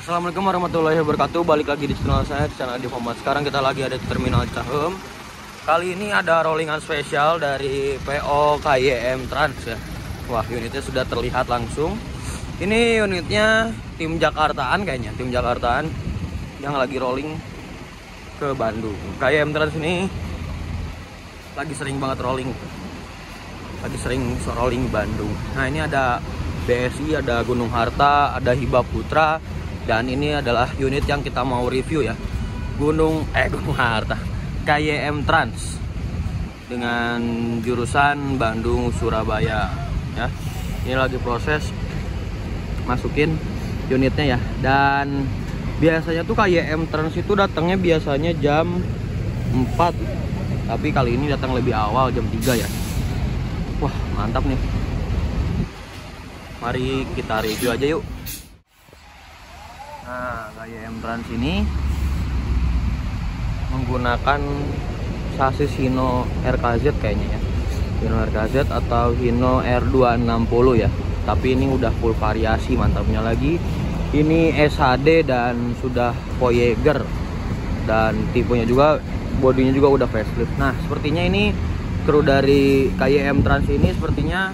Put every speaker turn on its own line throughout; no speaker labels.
Assalamualaikum warahmatullahi wabarakatuh. Balik lagi di channel saya, di channel Divomat. Sekarang kita lagi ada di Terminal Cahem. Kali ini ada rollingan spesial dari PO KYM Trans ya. Wah, unitnya sudah terlihat langsung. Ini unitnya tim Jakartaan kayaknya, tim Jakartaan yang lagi rolling ke Bandung. KYM Trans ini lagi sering banget rolling. Lagi sering rolling Bandung. Nah, ini ada BSI, ada Gunung Harta, ada Hibah Putra. Dan ini adalah unit yang kita mau review ya, Gunung Harta KYM Trans dengan jurusan Bandung Surabaya ya. Ini lagi proses masukin unitnya ya. Dan biasanya tuh KYM Trans itu datangnya biasanya jam 4, tapi kali ini datang lebih awal, jam 3 ya. Wah, mantap nih. Mari kita review aja yuk. Nah, KYM Trans ini menggunakan sasis Hino RKZ kayaknya ya, Hino RKZ atau Hino R260 ya. Tapi ini udah full variasi, mantapnya lagi ini SHD dan sudah Voyager, dan tipenya juga, bodinya juga udah facelift. Nah, sepertinya ini kru dari KYM Trans ini sepertinya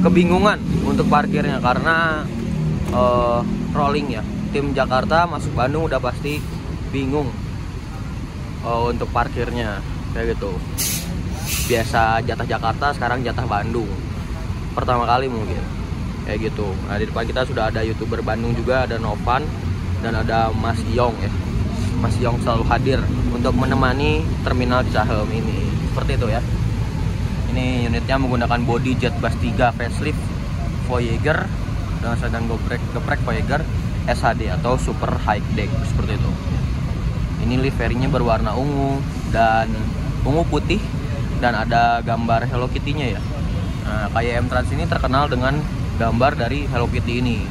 kebingungan untuk parkirnya karena rolling ya. Tim Jakarta masuk Bandung udah pasti bingung untuk parkirnya kayak gitu. Biasa jatah Jakarta, sekarang jatah Bandung. Pertama kali mungkin kayak gitu. Nah, di depan kita sudah ada YouTuber Bandung juga, ada Novan dan ada Mas Yong ya. Mas Yong selalu hadir untuk menemani terminal Cahem ini. Seperti itu ya. Ini unitnya menggunakan bodi Jet Bass 3 facelift Voyager dengan sedang geprek Voyager SHD atau Super High Deck seperti itu. Ini liverynya berwarna ungu dan ungu putih dan ada gambar Hello Kitty-nya ya. Nah, KYM Trans ini terkenal dengan gambar dari Hello Kitty ini.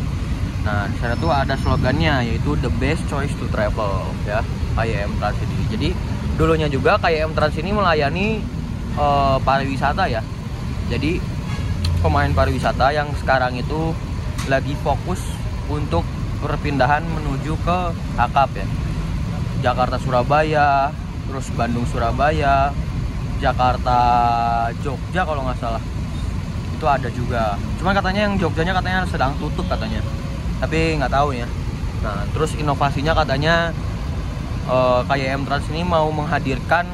Nah, di sana tuh ada slogannya, yaitu the best choice to travel ya, KYM Trans ini. Jadi dulunya juga KYM Trans ini melayani pariwisata ya. Jadi pemain pariwisata yang sekarang itu lagi fokus untuk perpindahan menuju ke akap ya. Jakarta Surabaya, terus Bandung Surabaya, Jakarta Jogja kalau nggak salah. Itu ada juga. Cuman katanya yang Jogjanya katanya sedang tutup katanya. Tapi nggak tahu ya. Nah, terus inovasinya katanya KYM Trans ini mau menghadirkan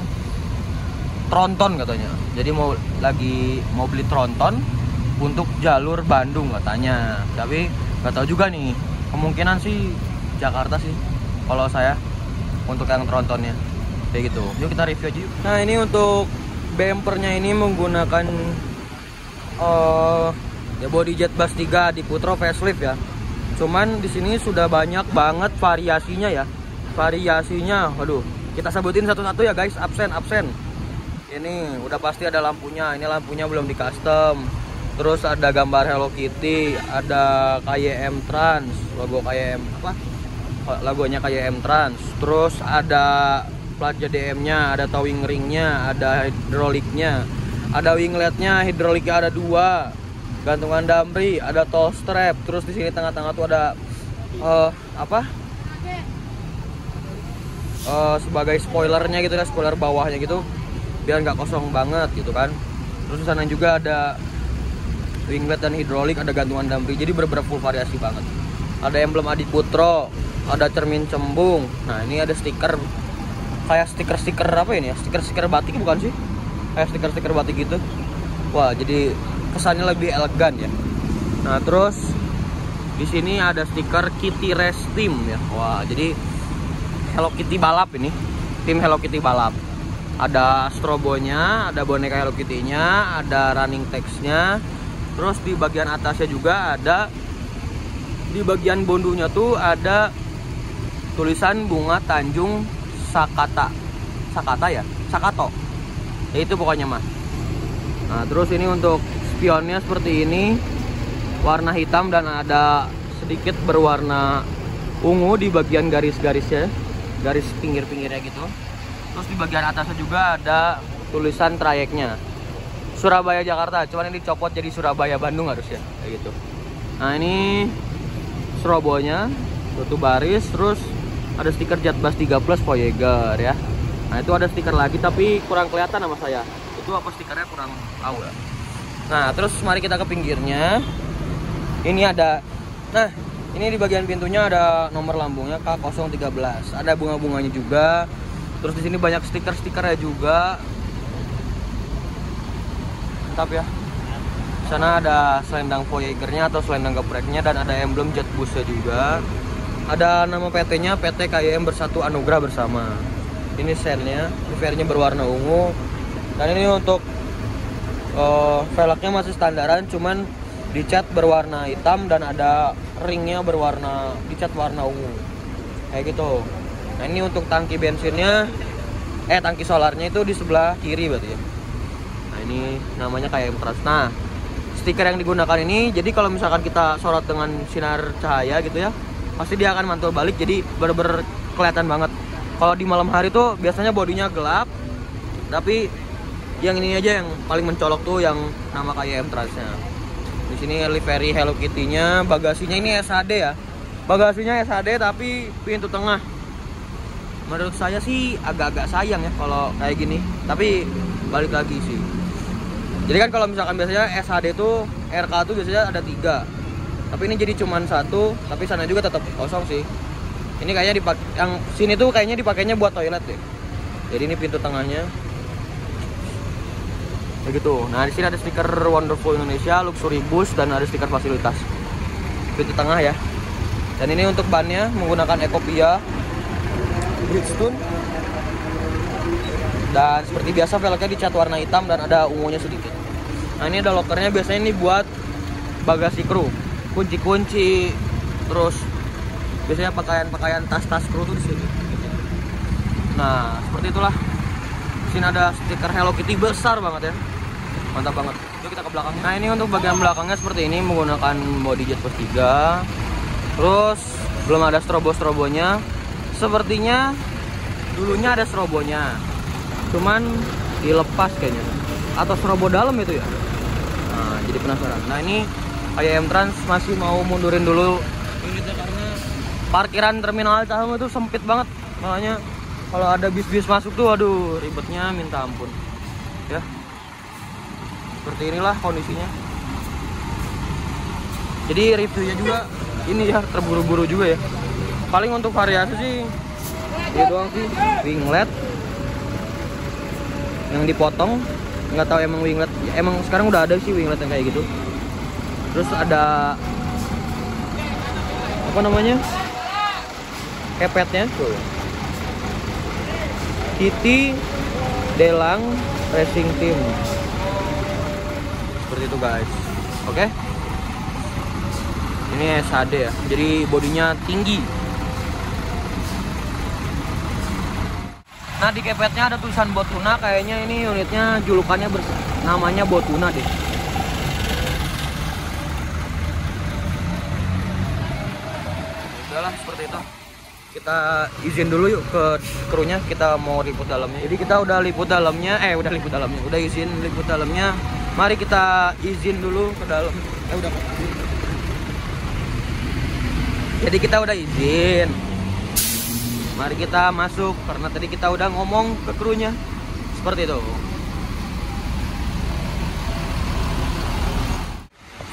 tronton katanya. Jadi mau beli tronton untuk jalur Bandung katanya. Tapi nggak tahu juga nih, kemungkinan sih Jakarta sih kalau saya untuk yang trontonnya kayak gitu. Yuk kita review aja yuk. Nah, ini untuk bumpernya ini menggunakan ya body Jet Bass 3 di Putro facelift ya. Cuman di sini sudah banyak banget variasinya ya. Variasinya, waduh, kita sebutin satu-satu ya guys. Absen. Ini udah pasti ada lampunya. Ini lampunya belum di custom. Terus ada gambar Hello Kitty, ada KYM Trans, logo KYM logonya KYM Trans. Terus ada plat JDM-nya, ada towing ring-nya, ada hidroliknya, ada wingletnya, hidroliknya ada 2, gantungan damri, ada tow strap. Terus di sini tengah-tengah tuh ada sebagai spoilernya gitu ya, spoiler bawahnya gitu, biar nggak kosong banget gitu kan. Terus di sana juga ada winglet dan hidrolik, ada gantungan damri. Jadi bener-bener full variasi banget. Ada emblem Adi Putro, ada cermin cembung. Nah, ini ada stiker, kayak stiker apa ini ya? Stiker batik bukan sih? Kayak stiker batik gitu. Wah, jadi kesannya lebih elegan ya. Nah, terus di sini ada stiker Kitty Race Team ya. Wah, jadi Hello Kitty balap ini. Tim Hello Kitty balap. Ada strobonya, ada boneka Hello Kitty-nya, ada running text-nya. Terus di bagian atasnya juga ada di bagian bondunya tuh ada tulisan bunga Tanjung Sakata. Sakata ya? Sakato. Ya itu pokoknya mah. Nah, terus ini untuk spionnya seperti ini. Warna hitam dan ada sedikit berwarna ungu di bagian garis-garisnya. Garis pinggir-pinggirnya gitu. Terus di bagian atasnya juga ada tulisan trayeknya. Surabaya Jakarta, cuman ini dicopot jadi Surabaya Bandung harusnya kayak gitu. Nah, ini strobonya satu baris, terus ada stiker Jatbas 3 Plus Voyager ya. Nah, itu ada stiker lagi tapi kurang kelihatan sama saya. Itu apa stikernya kurang tahu ya. Nah, terus mari kita ke pinggirnya. Ini ada, nah ini di bagian pintunya ada nomor lambungnya K013. Ada bunga-bunganya juga. Terus di sini banyak stiker-stikernya juga. Mantap ya. Sana ada selendang Voyagernya atau selendang gepreknya dan ada emblem Jetbusnya juga. Ada nama PT-nya, PT KYM Bersatu Anugerah Bersama. Ini sennya, livernya berwarna ungu. Dan ini untuk velgnya masih standaran, cuman dicat berwarna hitam dan ada ringnya berwarna dicat warna ungu. Kayak gitu. Nah, ini untuk tangki bensinnya, tangki solarnya itu di sebelah kiri berarti ya. Nah, ini namanya KYM Trans. Nah, stiker yang digunakan ini, jadi kalau misalkan kita sorot dengan sinar cahaya gitu ya, pasti dia akan mantul balik, jadi bener-bener kelihatan banget. Kalau di malam hari tuh biasanya bodinya gelap, tapi yang ini aja yang paling mencolok tuh yang nama KYM Transnya. Di sini livery Hello Kitty-nya, bagasinya ini SHD ya. Bagasinya SHD tapi pintu tengah. Menurut saya sih agak-agak sayang ya kalau kayak gini. Tapi balik lagi sih. Jadi kan kalau misalkan biasanya SHD tuh RK tuh biasanya ada 3. Tapi ini jadi cuman 1, tapi sana juga tetap kosong sih. Ini kayaknya dipakai, yang sini tuh kayaknya dipakainya buat toilet deh. Jadi ini pintu tengahnya. Begitu. Nah, di sini ada stiker Wonderful Indonesia, Luxury Bus dan ada stiker fasilitas. Pintu tengah ya. Dan ini untuk bannya menggunakan Ecopia Bridgestone. Dan seperti biasa velgnya dicat warna hitam dan ada ungunya sedikit. Nah, ini ada lokernya, biasanya ini buat bagasi kru, kunci-kunci, terus biasanya pakaian tas-tas kru tuh di sini. Nah, seperti itulah. Di sini ada stiker Hello Kitty besar banget ya. Mantap banget. Yuk kita ke belakang. Nah, ini untuk bagian belakangnya seperti ini menggunakan body Jetbus 3. Terus belum ada strobo-strobonya. Sepertinya dulunya ada strobonya, cuman dilepas kayaknya, atau strobo dalam itu ya. Nah, jadi penasaran. Nah, ini KYM Trans masih mau mundurin dulu unitnya karena parkiran terminal Cahung itu sempit banget. Makanya kalau ada bis-bis masuk tuh aduh ribetnya minta ampun ya. Seperti inilah kondisinya. Jadi reviewnya juga ini ya terburu-buru juga ya. Paling untuk variasi sih ini doang sih, winglet yang dipotong, nggak tahu emang winglet, emang sekarang udah ada sih winglet yang kayak gitu. Terus ada apa namanya, kepetnya tuh, Kitty Delang Racing Team, seperti itu guys. Oke, ini SHD ya, jadi bodinya tinggi. Nah, di kepetnya ada tulisan Botuna, kayaknya ini unitnya julukannya namanya Botuna deh. Udahlah seperti itu. Kita izin dulu yuk ke krunya, kita mau liput dalamnya. Jadi kita udah liput dalamnya, udah izin liput dalamnya. Mari kita izin dulu ke dalam. Udah. Jadi kita udah izin. Mari kita masuk, karena tadi kita udah ngomong ke krunya. Seperti itu.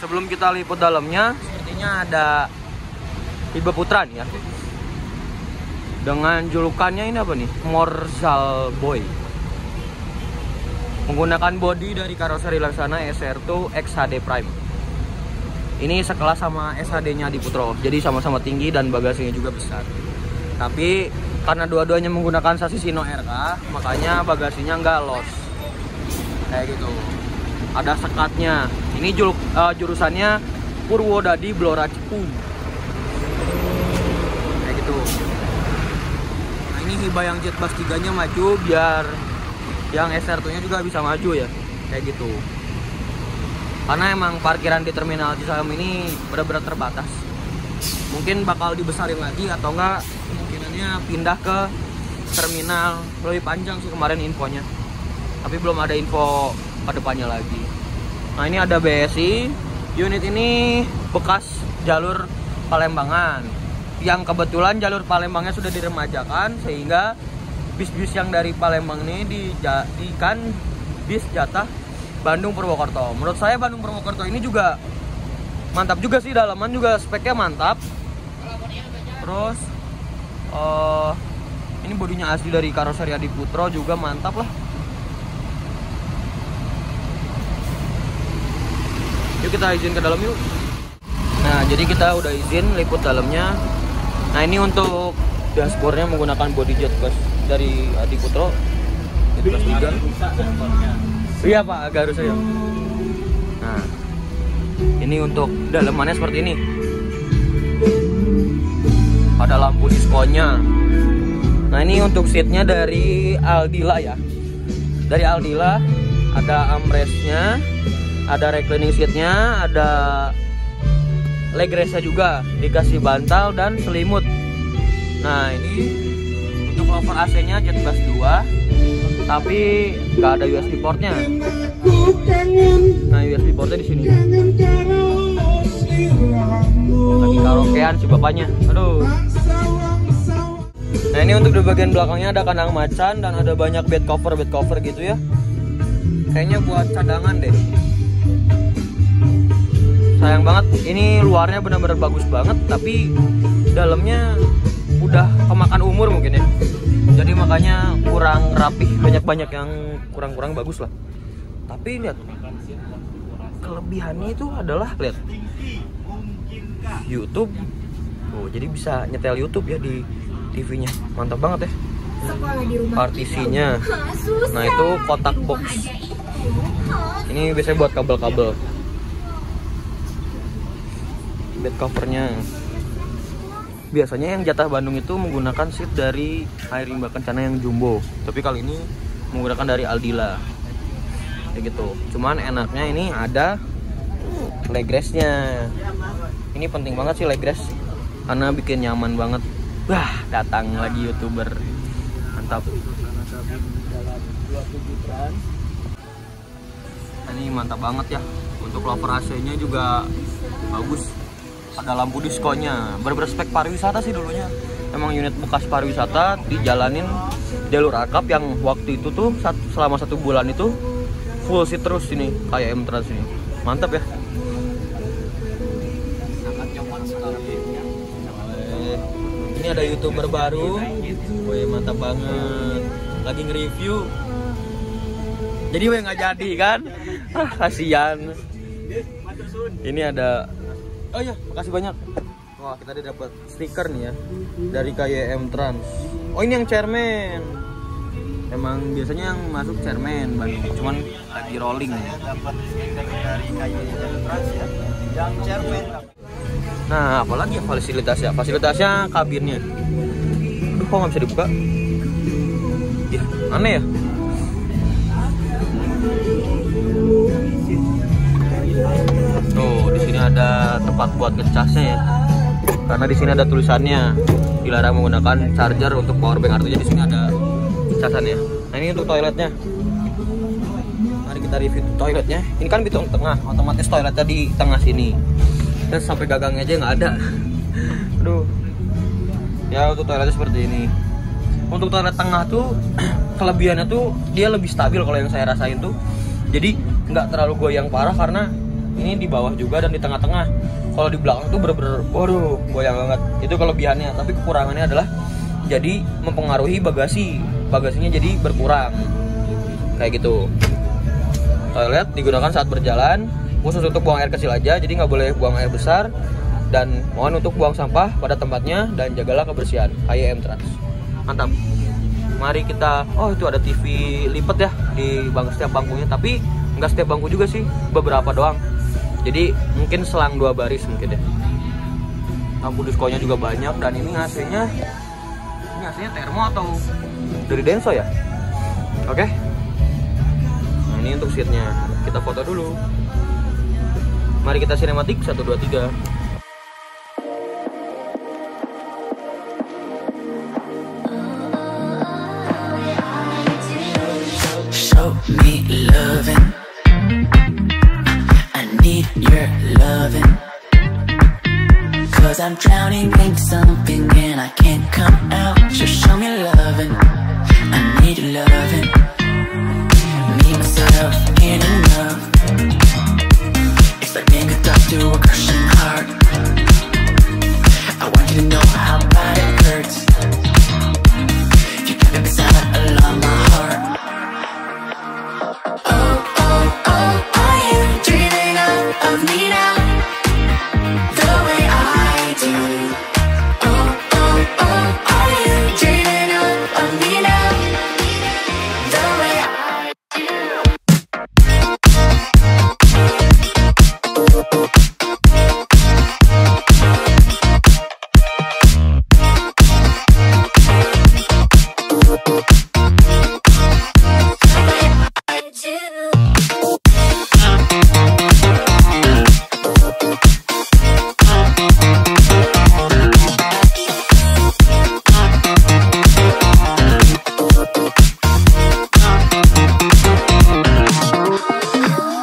Sebelum kita liput dalamnya, sepertinya ada Iba Putra nih ya. Dengan julukannya ini apa nih? Morzal Boy. Menggunakan bodi dari karoseri Laksana SR2 XHD Prime. Ini sekelas sama SHD-nya di Putro. Jadi sama-sama tinggi dan bagasinya juga besar. Tapi karena dua-duanya menggunakan sasis Hino RK, makanya bagasinya nggak los. Kayak gitu. Ada sekatnya. Ini jurusannya Purwodadi Blora Cepu. ini hibah yang jet bus 3 nya maju biar yang SR2 nya juga bisa maju ya, kayak gitu. Karena emang parkiran di terminal Cisahem ini benar-benar terbatas. Mungkin bakal dibesarin lagi atau enggak kemungkinannya pindah ke terminal lebih panjang sih kemarin infonya. Tapi belum ada info ke depannya lagi. Nah, ini ada BSI. Unit ini bekas jalur Palembangan. Yang kebetulan jalur Palembangnya sudah diremajakan sehingga bis-bis yang dari Palembang ini dijadikan bis jatah Bandung Purwokerto. Menurut saya Bandung Purwokerto ini juga mantap juga sih, dalaman juga speknya mantap. Terus ini bodinya asli dari karoseri Adi Putro juga mantap lah. Yuk kita izin ke dalam yuk. Nah, jadi kita udah izin liput dalamnya. Nah, ini untuk dashboardnya menggunakan body jet bus dari Adi Putro. Itu kelas 3. Iya Pak, agak harus saya. Nah, ini untuk dalamannya seperti ini. Ada lampu diskonya. Nah, ini untuk seatnya dari Aldila ya. Dari Aldila ada armrestnya, ada reclining seatnya, ada leg restnya juga, dikasih bantal dan selimut. Nah, ini untuk lover AC-nya jet bus 2, tapi nggak ada USB portnya. Nah, USB portnya di sini. Lagi karaokean si bapaknya. Aduh. Nah, ini untuk di bagian belakangnya ada kandang macan dan ada banyak bed cover gitu ya. Kayaknya buat cadangan deh. Sayang banget, ini luarnya benar-benar bagus banget, tapi dalamnya udah kemakan umur mungkin ya. Jadi makanya kurang rapih, banyak yang kurang bagus lah. Tapi lihat, kelebihannya itu adalah lihat YouTube. Oh, jadi bisa nyetel YouTube ya di TV-nya. Mantap banget ya. Partisinya. Nah, itu kotak box. Ini biasanya buat kabel-kabel. Bed covernya. Biasanya yang jatah Bandung itu menggunakan seat dari Air Limbah Kencana yang jumbo. Tapi kali ini menggunakan dari Aldila. Kayak gitu. Cuman enaknya ini ada leg restnya. Ini penting banget sih leg rest, karena bikin nyaman banget. Wah, datang lagi YouTuber. Mantap. Ini mantap banget ya. Untuk lover AC-nya juga bagus. Ada lampu diskonya. Berspek pariwisata sih dulunya. Emang unit bekas pariwisata dijalanin jalur akap yang waktu itu tuh selama 1 bulan itu full seat terus ini kayak M Trans ini. Mantap ya. Ini ada YouTuber baru. Wih, mantap banget. Lagi nge-review. Jadi weh nggak jadi kan? Kasihan. Ini ada. Oh iya, makasih banyak. Wah, kita tadi dapat stiker nih ya dari KYM Trans. Oh, ini yang chairman. Emang biasanya yang masuk chairman Bandung, cuman lagi rolling ya. Dapat stiker dari KYM Trans ya. Yang chairman. Nah, apalagi ya fasilitasnya? Fasilitasnya kabinnya. Aduh, kok nggak bisa dibuka? Ya, aneh ya. Tuh, di sini ada tempat buat ngecasnya ya. Karena di sini ada tulisannya dilarang menggunakan charger untuk power bank, artinya di sini ada casannya. Nah, ini untuk toiletnya. Mari kita review toiletnya. Ini kan pintu tengah, otomatis toiletnya di tengah sini. Dan sampai gagangnya aja nggak ada. Aduh. Ya, untuk toiletnya seperti ini. Untuk toilet tengah tuh kelebihannya tuh dia lebih stabil kalau yang saya rasain tuh. Jadi nggak terlalu goyang parah karena ini di bawah juga dan di tengah-tengah. Kalau di belakang tuh bener-bener, waduh, goyang banget. Itu kelebihannya. Tapi kekurangannya adalah jadi mempengaruhi bagasinya jadi berkurang. Kayak gitu. Toilet digunakan saat berjalan, khusus untuk buang air kecil aja, jadi nggak boleh buang air besar. Dan mohon untuk buang sampah pada tempatnya dan jagalah kebersihan. KYM Trans. Mantap. Mari kita, oh itu ada TV lipat ya di setiap bangkunya, tapi nggak setiap bangku juga sih, beberapa doang. Jadi mungkin selang 2 baris mungkin ya. Lampu diskonya juga banyak dan ini AC-nya Ini aslinya Termo atau dari Denso ya? Oke. Nah, ini untuk seatnya. Kita foto dulu. Mari kita sinematik 1, 2, 3.
Show me loving. I need your loving. 'Cause I'm drowning in something and I can't come out. Just show me loving. I need your loving. Me, myself, and enough. It's like being hooked up to a crushing heart. I want you to know how bad it hurts. You kept it beside along my heart. Oh, oh, oh, are you dreaming of me now? The way I do. Oh, oh, oh, are you dreaming of me now? The way I do.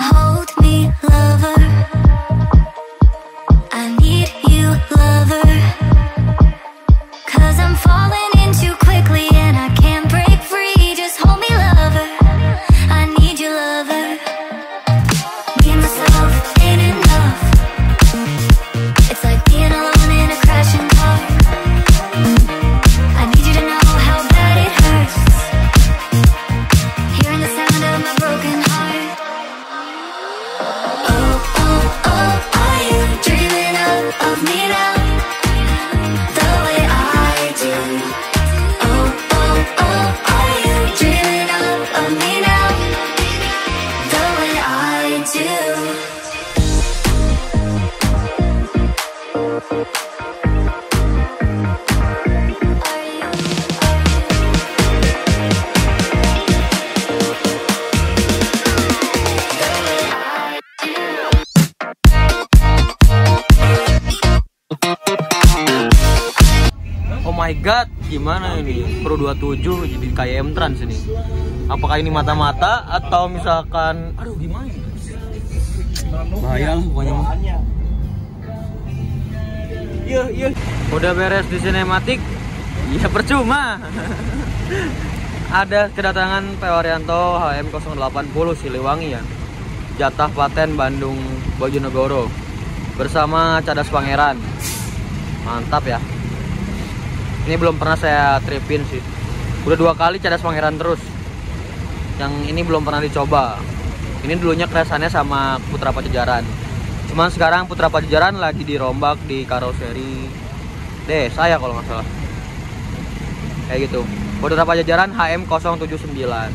Hold me, lover. I need you, lover. 'Cause I'm falling in too quickly and I can't break free. Just hold me, lover. I need you, lover. Me and myself ain't enough. It's like being alone in a crashing car. I need you to know how bad it hurts. Hearing the sound of my broken heart. Oh, oh, oh, are you dreaming of me now? The way I do. Oh, oh, oh, are you dreaming of me now? The way I do.
Oh my god, gimana ini? Pro 27 jadi kayak M-Trans ini. Apakah ini mata-mata atau misalkan aduh gimana ini? Bahaya pokoknya mah. Iya. Udah beres di sinematik. Ya percuma. Ada kedatangan P. Waryanto HM 080 Siliwangi ya. Jatah paten Bandung Bojonegoro bersama Cadas Pangeran. Mantap ya. Ini belum pernah saya tripin sih. Udah 2 kali Cadas Pangeran terus. Yang ini belum pernah dicoba. Ini dulunya kreasannya sama Putra Pajajaran. Cuman sekarang Putra Pajajaran lagi dirombak di karoseri Desa ya kalau nggak salah. Kayak gitu. Putra Pajajaran HM 079.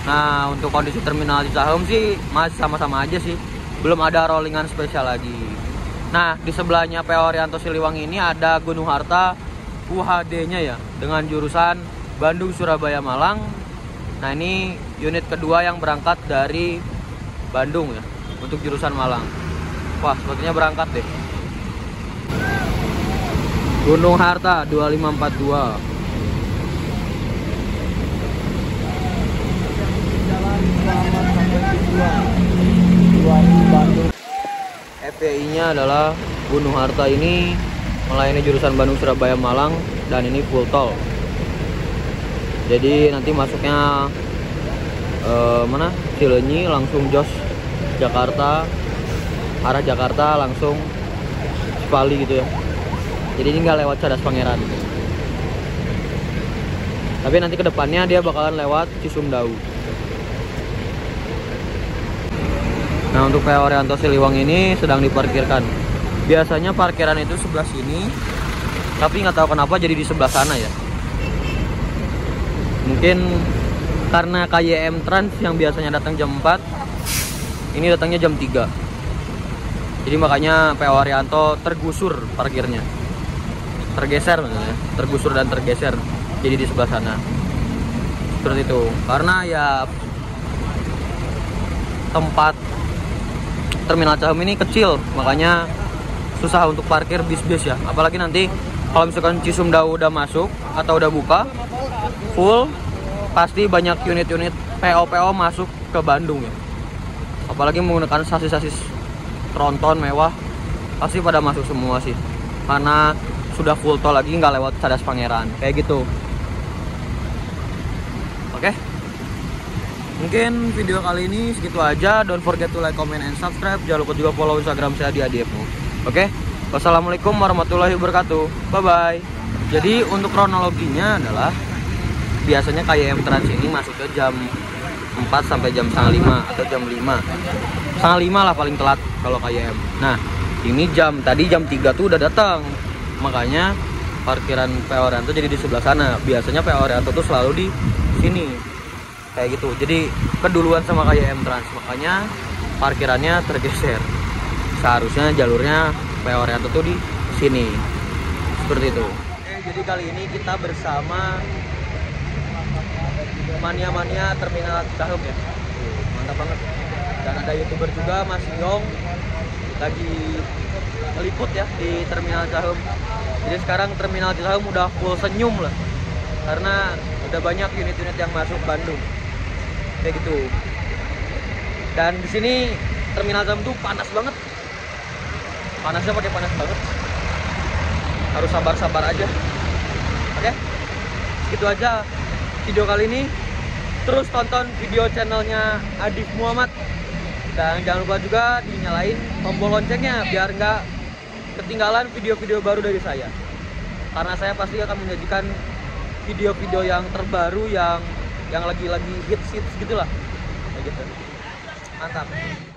Nah, untuk kondisi terminal Cicaheum sih masih sama-sama aja sih. Belum ada rollingan spesial lagi. Nah, di sebelahnya P. Waryanto Siliwangi ini ada Gunung Harta UHD-nya ya, dengan jurusan Bandung Surabaya Malang. Nah, ini unit kedua yang berangkat dari Bandung ya, untuk jurusan Malang. Wah, sepertinya berangkat deh. Gunung Harta 2542. FPI-nya adalah Gunung Harta ini melayani jurusan Bandung Surabaya Malang dan ini full tol. Jadi nanti masuknya mana? Cileunyi langsung jos Jakarta, arah Jakarta langsung Cipali gitu ya. Jadi ini nggak lewat Cadas Pangeran. Tapi nanti kedepannya dia bakalan lewat Cisumdawu. Nah, untuk P. Waryanto Siliwangi ini sedang diparkirkan. Biasanya parkiran itu sebelah sini, tapi nggak tahu kenapa jadi di sebelah sana ya. Mungkin karena KYM Trans yang biasanya datang jam 4, ini datangnya jam 3. Jadi makanya P. Waryanto tergusur parkirnya. tergeser, maksudnya tergusur dan tergeser jadi di sebelah sana seperti itu. Karena ya tempat terminal Cahum ini kecil, makanya susah untuk parkir bis-bis ya. Apalagi nanti kalau misalkan Cisumdawu udah masuk atau udah buka full, pasti banyak unit-unit PO masuk ke Bandung ya. Apalagi menggunakan sasis-sasis tronton mewah, pasti pada masuk semua sih. Karena sudah full tol lagi, nggak lewat Cadas Pangeran kayak gitu. Oke, mungkin video kali ini segitu aja. Don't forget to like, comment, and subscribe. Jangan lupa juga follow Instagram saya di @adiefmu. Oke, wassalamualaikum warahmatullahi wabarakatuh. Bye bye. Jadi untuk kronologinya adalah biasanya KYM Trans ini masuknya jam 4 sampai jam 4:30 atau jam 5. 4:30 lah paling telat kalau KYM. Nah, ini tadi jam 3 tuh udah datang. Makanya parkiran PO Orianto jadi di sebelah sana. Biasanya PO Orianto tuh selalu di sini. Kayak gitu. Jadi keduluan sama KYM Trans. Makanya parkirannya tergeser. Seharusnya jalurnya PO Orianto tuh di sini. Seperti itu. Oke, jadi kali ini kita bersama mania-mania terminal Cahum ya. Mantap banget. Dan ada YouTuber juga, Mas Yong, lagi meliput ya di terminal Cahum. Jadi sekarang terminal Cahum udah full senyum lah, karena udah banyak unit-unit yang masuk Bandung kayak gitu. Dan di sini terminal Cahum tuh panas banget, panasnya pakai panas banget, harus sabar-sabar aja. Oke, segitu aja video kali ini. Terus tonton video channelnya Adif Muhammad, dan jangan lupa juga dinyalain tombol loncengnya biar nggak ketinggalan video-video baru dari saya. Karena saya pasti akan menyajikan video-video yang terbaru, yang lagi hits gitulah, kayak gitu. Mantap.